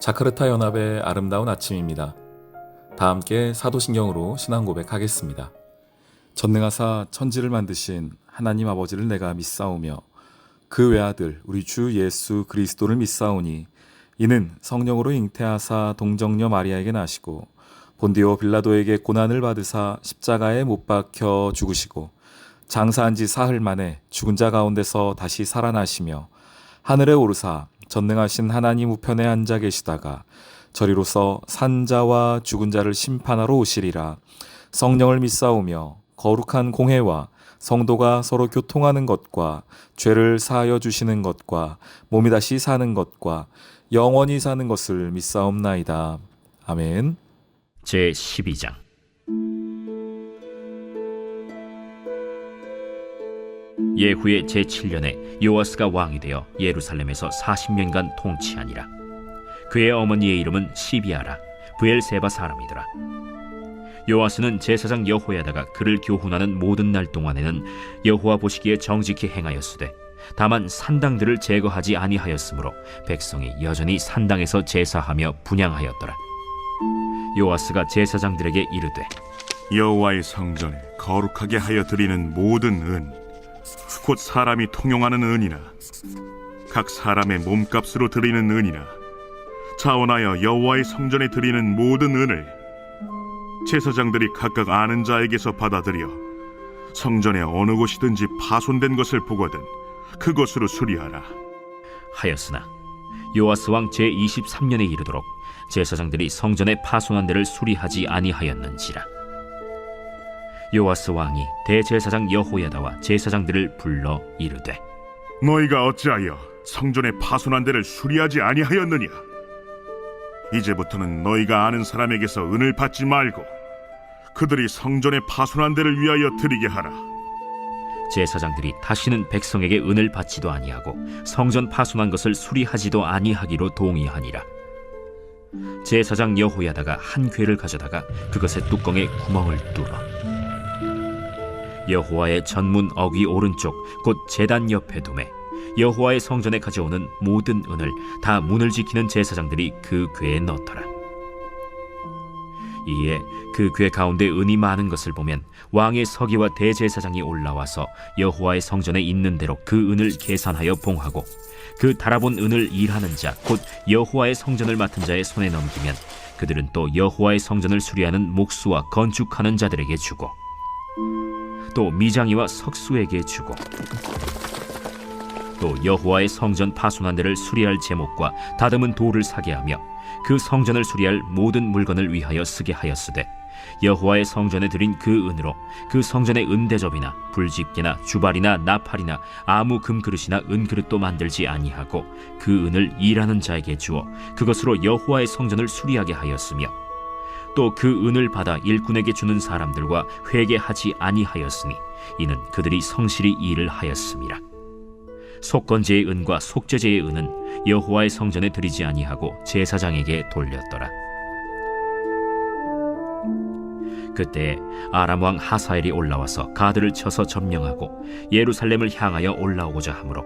자카르타 연합의 아름다운 아침입니다. 다 함께 사도신경으로 신앙 고백하겠습니다. 전능하사 천지를 만드신 하나님 아버지를 내가 믿사오며 그 외아들 우리 주 예수 그리스도를 믿사오니 이는 성령으로 잉태하사 동정녀 마리아에게 나시고 본디오 빌라도에게 고난을 받으사 십자가에 못 박혀 죽으시고 장사한 지 사흘 만에 죽은 자 가운데서 다시 살아나시며 하늘에 오르사 전능하신 하나님 우편에 앉아 계시다가 저리로서 산자와 죽은 자를 심판하러 오시리라. 성령을 믿사오며 거룩한 공회와 성도가 서로 교통하는 것과 죄를 사하여 주시는 것과 몸이 다시 사는 것과 영원히 사는 것을 믿사옵나이다. 아멘. 제12장. 예후의 제7년에 요아스가 왕이 되어 예루살렘에서 40년간 통치하니라. 그의 어머니의 이름은 시비아라. 브엘세바 사람이더라. 요아스는 제사장 여호야다가 그를 교훈하는 모든 날 동안에는 여호와 보시기에 정직히 행하였으되 다만 산당들을 제거하지 아니하였으므로 백성이 여전히 산당에서 제사하며 분향하였더라. 요아스가 제사장들에게 이르되 여호와의 성전에 거룩하게 하여 드리는 모든 은, 곧 사람이 통용하는 은이나 각 사람의 몸값으로 드리는 은이나 자원하여 여호와의 성전에 드리는 모든 은을 제사장들이 각각 아는 자에게서 받아들여 성전의 어느 곳이든지 파손된 것을 보거든 그것으로 수리하라 하였으나 요아스 왕 제23년에 이르도록 제사장들이 성전의 파손한 데를 수리하지 아니하였는지라. 요아스 왕이 대제사장 여호야다와 제사장들을 불러 이르되 너희가 어찌하여 성전의 파손한 데를 수리하지 아니하였느냐? 이제부터는 너희가 아는 사람에게서 은을 받지 말고 그들이 성전의 파손한 데를 위하여 드리게 하라. 제사장들이 다시는 백성에게 은을 받지도 아니하고 성전 파손한 것을 수리하지도 아니하기로 동의하니라. 제사장 여호야다가 한 궤를 가져다가 그것의 뚜껑에 구멍을 뚫어 여호와의 전문 어귀 오른쪽 곧 제단 옆에 두매 여호와의 성전에 가져오는 모든 은을 다 문을 지키는 제사장들이 그 궤에 넣더라. 이에 그 궤 가운데 은이 많은 것을 보면 왕의 서기와 대제사장이 올라와서 여호와의 성전에 있는 대로 그 은을 계산하여 봉하고 그 달아본 은을 일하는 자 곧 여호와의 성전을 맡은 자의 손에 넘기면 그들은 또 여호와의 성전을 수리하는 목수와 건축하는 자들에게 주고 또 미장이와 석수에게 주고 또 여호와의 성전 파손한 데를 수리할 제목과 다듬은 돌을 사게 하며 그 성전을 수리할 모든 물건을 위하여 쓰게 하였으되 여호와의 성전에 드린 그 은으로 그 성전의 은대접이나 불집게나 주발이나 나팔이나 아무 금그릇이나 은그릇도 만들지 아니하고 그 은을 일하는 자에게 주어 그것으로 여호와의 성전을 수리하게 하였으며 또 그 은을 받아 일꾼에게 주는 사람들과 회개하지 아니하였으니 이는 그들이 성실히 일을 하였음이라. 속건제의 은과 속죄제의 은은 여호와의 성전에 드리지 아니하고 제사장에게 돌렸더라. 그때 아람 왕 하사엘이 올라와서 가드를 쳐서 점령하고 예루살렘을 향하여 올라오고자 하므로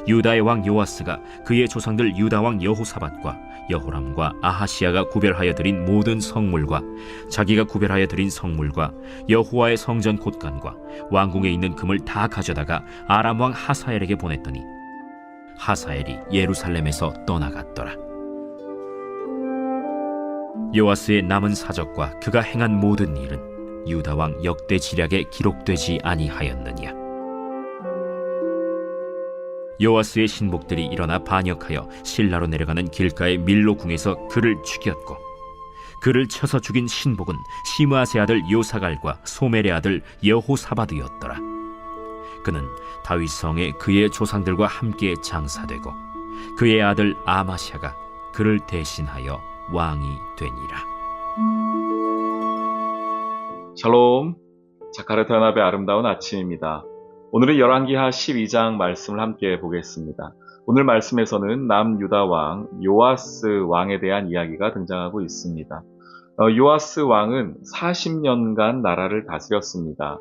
유다의 왕 요아스가 그의 조상들 유다 왕 여호사밧과 여호람과 아하시야가 구별하여 드린 모든 성물과 자기가 구별하여 드린 성물과 여호와의 성전 곳간과 왕궁에 있는 금을 다 가져다가 아람 왕 하사엘에게 보냈더니 하사엘이 예루살렘에서 떠나갔더라. 요아스의 남은 사적과 그가 행한 모든 일은 유다 왕 역대 지략에 기록되지 아니하였느냐. 요아스의 신복들이 일어나 반역하여 실라로 내려가는 길가의 밀로 궁에서 그를 죽였고 그를 쳐서 죽인 신복은 시므아세 아들 요사갈과 소멜의 아들 여호사바드였더라. 그는 다윗 성에 그의 조상들과 함께 장사되고 그의 아들 아마샤가 그를 대신하여 왕이 되니라. 샬롬, 자카르타 연합의 아름다운 아침입니다. 오늘은 열왕기하 12장 말씀을 함께 보겠습니다. 오늘 말씀에서는 남유다 왕 요아스 왕에 대한 이야기가 등장하고 있습니다. 요아스 왕은 40년간 나라를 다스렸습니다.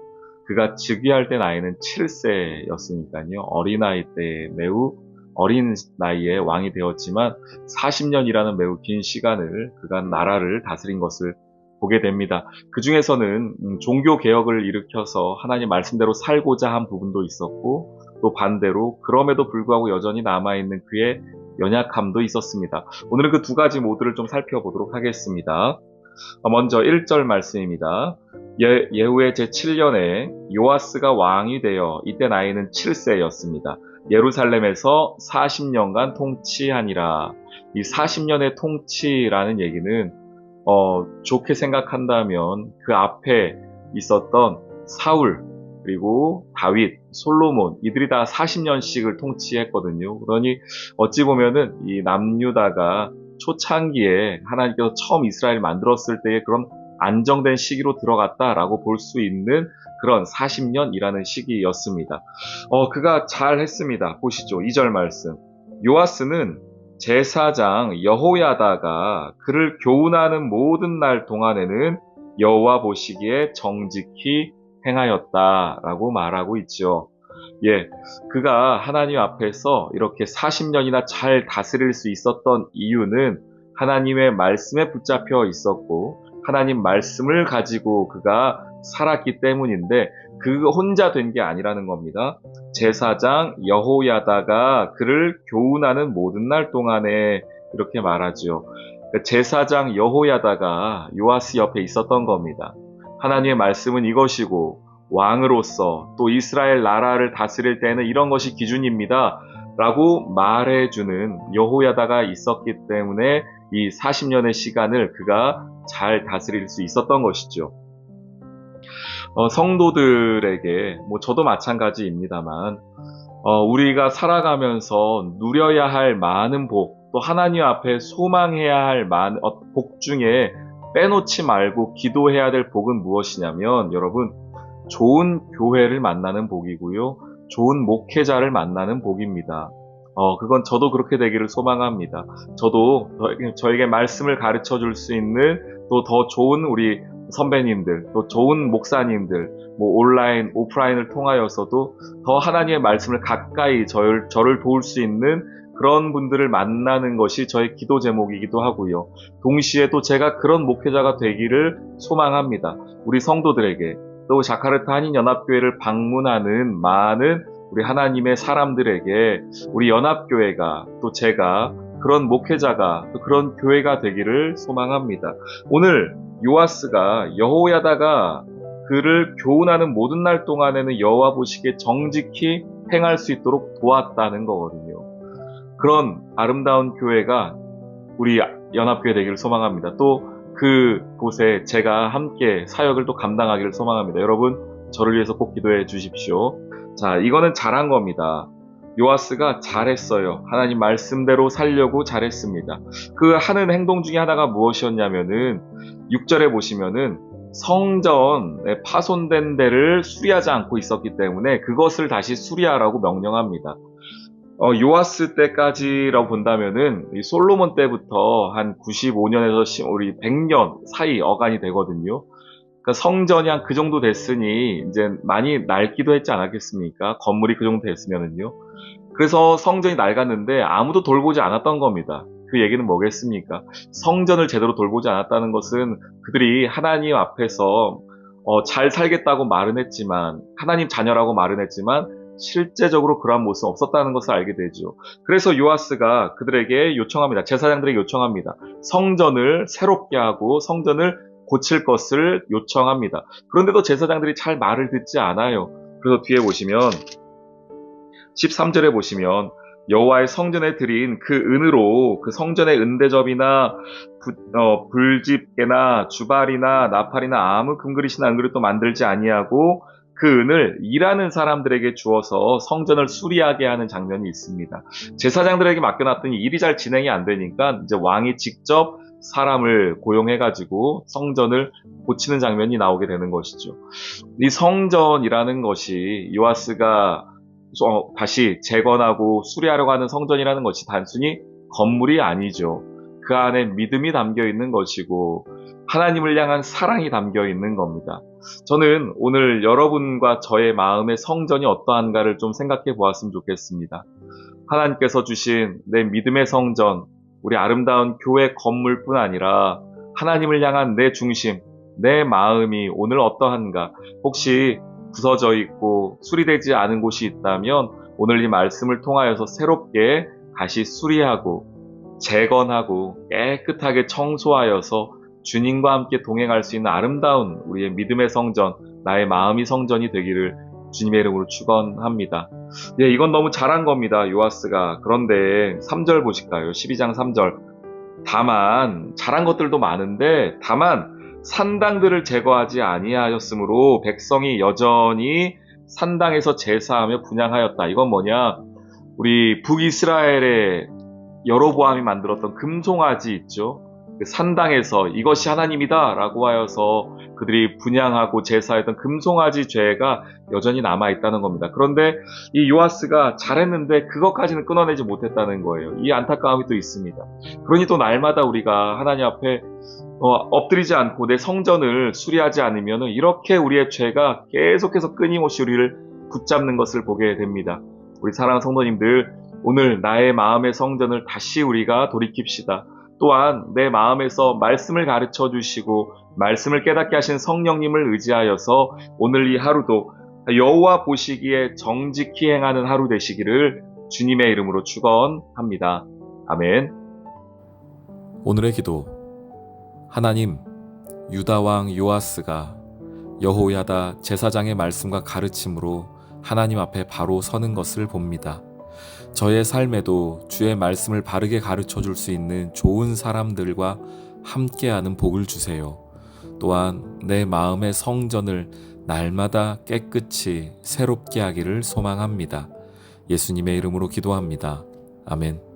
그가 즉위할 때 나이는 7세였으니까요. 어린아이 때 매우 어린 나이에 왕이 되었지만 40년이라는 매우 긴 시간을 그간 나라를 다스린 것을 보게 됩니다. 그 중에서는 종교 개혁을 일으켜서 하나님 말씀대로 살고자 한 부분도 있었고, 또 반대로 그럼에도 불구하고 여전히 남아있는 그의 연약함도 있었습니다. 오늘은 그 두 가지 모두를 좀 살펴보도록 하겠습니다. 먼저 1절 말씀입니다. 예후의 제7년에 요아스가 왕이 되어 이때 나이는 7세였습니다. 예루살렘에서 40년간 통치하니라. 이 40년의 통치라는 얘기는 좋게 생각한다면 그 앞에 있었던 사울, 그리고 다윗, 솔로몬, 이들이 다 40년씩을 통치했거든요. 그러니 어찌 보면은 이 남유다가 초창기에 하나님께서 처음 이스라엘을 만들었을 때의 그런 안정된 시기로 들어갔다라고 볼 수 있는 그런 40년이라는 시기였습니다. 그가 잘 했습니다. 보시죠. 2절 말씀. 요아스는 제사장 여호야다가 그를 교훈하는 모든 날 동안에는 여호와 보시기에 정직히 행하였다라고 말하고 있죠. 예, 그가 하나님 앞에서 이렇게 40년이나 잘 다스릴 수 있었던 이유는 하나님의 말씀에 붙잡혀 있었고 하나님 말씀을 가지고 그가 살았기 때문인데, 그 혼자 된 게 아니라는 겁니다. 제사장 여호야다가 그를 교훈하는 모든 날 동안에 이렇게 말하죠. 제사장 여호야다가 요아스 옆에 있었던 겁니다. 하나님의 말씀은 이것이고 왕으로서 또 이스라엘 나라를 다스릴 때는 이런 것이 기준입니다 라고 말해주는 여호야다가 있었기 때문에 이 40년의 시간을 그가 잘 다스릴 수 있었던 것이죠. 성도들에게, 저도 마찬가지입니다만, 우리가 살아가면서 누려야 할 많은 복, 또 하나님 앞에 소망해야 할 많은 복 중에 빼놓지 말고 기도해야 될 복은 무엇이냐면, 여러분, 좋은 교회를 만나는 복이고요, 좋은 목회자를 만나는 복입니다. 그건 저도 그렇게 되기를 소망합니다. 저도 저에게 말씀을 가르쳐 줄 수 있는 또 더 좋은 우리 선배님들, 또 좋은 목사님들, 온라인, 오프라인을 통하여서도 더 하나님의 말씀을 가까이 저를 도울 수 있는 그런 분들을 만나는 것이 저의 기도 제목이기도 하고요. 동시에 또 제가 그런 목회자가 되기를 소망합니다. 우리 성도들에게, 또 자카르타 한인연합교회를 방문하는 많은 우리 하나님의 사람들에게 우리 연합교회가, 또 제가 그런 목회자가, 또 그런 교회가 되기를 소망합니다. 오늘 요아스가 여호야다가 그를 교훈하는 모든 날 동안에는 여호와 보시기에 정직히 행할 수 있도록 도왔다는 거거든요. 그런 아름다운 교회가 우리 연합교회 되기를 소망합니다. 또 그곳에 제가 함께 사역을 또 감당하기를 소망합니다. 여러분, 저를 위해서 꼭 기도해 주십시오. 자, 이거는 잘한 겁니다. 요아스가 잘했어요. 하나님 말씀대로 살려고 잘했습니다. 그 하는 행동 중에 하나가 무엇이었냐면은 6절에 보시면은 성전에 파손된 데를 수리하지 않고 있었기 때문에 그것을 다시 수리하라고 명령합니다. 요아스 때까지라고 본다면은 솔로몬 때부터 한 95년에서 우리 100년 사이 어간이 되거든요. 그러니까 성전이 한 그 정도 됐으니 이제 많이 낡기도 했지 않았겠습니까? 건물이 그 정도 됐으면은요. 그래서 성전이 낡았는데 아무도 돌보지 않았던 겁니다. 그 얘기는 뭐겠습니까? 성전을 제대로 돌보지 않았다는 것은 그들이 하나님 앞에서 잘 살겠다고 말은 했지만, 하나님 자녀라고 말은 했지만 실제적으로 그러한 모습은 없었다는 것을 알게 되죠. 그래서 요아스가 그들에게 요청합니다. 제사장들에게 요청합니다. 성전을 새롭게 하고 성전을 고칠 것을 요청합니다. 그런데도 제사장들이 잘 말을 듣지 않아요. 그래서 뒤에 보시면 13절에 보시면 여호와의 성전에 드린 그 은으로 그 성전의 은대접이나 불집게나 주발이나 나팔이나 아무 금그릇이나 은그릇도 만들지 아니하고 그 은을 일하는 사람들에게 주어서 성전을 수리하게 하는 장면이 있습니다. 제사장들에게 맡겨놨더니 일이 잘 진행이 안 되니까 이제 왕이 직접 사람을 고용해가지고 성전을 고치는 장면이 나오게 되는 것이죠. 이 성전이라는 것이 요아스가 다시 재건하고 수리하려고 하는 성전이라는 것이 단순히 건물이 아니죠. 그 안에 믿음이 담겨 있는 것이고 하나님을 향한 사랑이 담겨 있는 겁니다. 저는 오늘 여러분과 저의 마음의 성전이 어떠한가를 좀 생각해 보았으면 좋겠습니다. 하나님께서 주신 내 믿음의 성전, 우리 아름다운 교회 건물뿐 아니라 하나님을 향한 내 중심, 내 마음이 오늘 어떠한가? 혹시 부서져 있고 수리되지 않은 곳이 있다면 오늘 이 말씀을 통하여서 새롭게 다시 수리하고 재건하고 깨끗하게 청소하여서 주님과 함께 동행할 수 있는 아름다운 우리의 믿음의 성전, 나의 마음이 성전이 되기를 주님의 이름으로 축원합니다. 예, 이건 너무 잘한 겁니다, 요아스가. 그런데 3절 보실까요? 12장 3절. 다만 잘한 것들도 많은데 다만 산당들을 제거하지 아니하였으므로 백성이 여전히 산당에서 제사하며 분향하였다. 이건 뭐냐? 우리 북이스라엘의 여로보암이 만들었던 금송아지 있죠? 그 산당에서 이것이 하나님이다 라고 하여서 그들이 분향하고 제사했던 금송아지 죄가 여전히 남아있다는 겁니다. 그런데 이 요아스가 잘했는데 그것까지는 끊어내지 못했다는 거예요. 이 안타까움이 또 있습니다. 그러니 또 날마다 우리가 하나님 앞에 엎드리지 않고 내 성전을 수리하지 않으면 이렇게 우리의 죄가 계속해서 끊임없이 우리를 붙잡는 것을 보게 됩니다. 우리 사랑하는 성도님들, 오늘 나의 마음의 성전을 다시 우리가 돌이킵시다. 또한 내 마음에서 말씀을 가르쳐 주시고 말씀을 깨닫게 하신 성령님을 의지하여서 오늘 이 하루도 여호와 보시기에 정직히 행하는 하루 되시기를 주님의 이름으로 축원합니다. 아멘. 오늘의 기도. 하나님, 유다 왕 요아스가 여호야다 제사장의 말씀과 가르침으로 하나님 앞에 바로 서는 것을 봅니다. 저의 삶에도 주의 말씀을 바르게 가르쳐 줄 수 있는 좋은 사람들과 함께하는 복을 주세요. 또한 내 마음의 성전을 날마다 깨끗이 새롭게 하기를 소망합니다. 예수님의 이름으로 기도합니다. 아멘.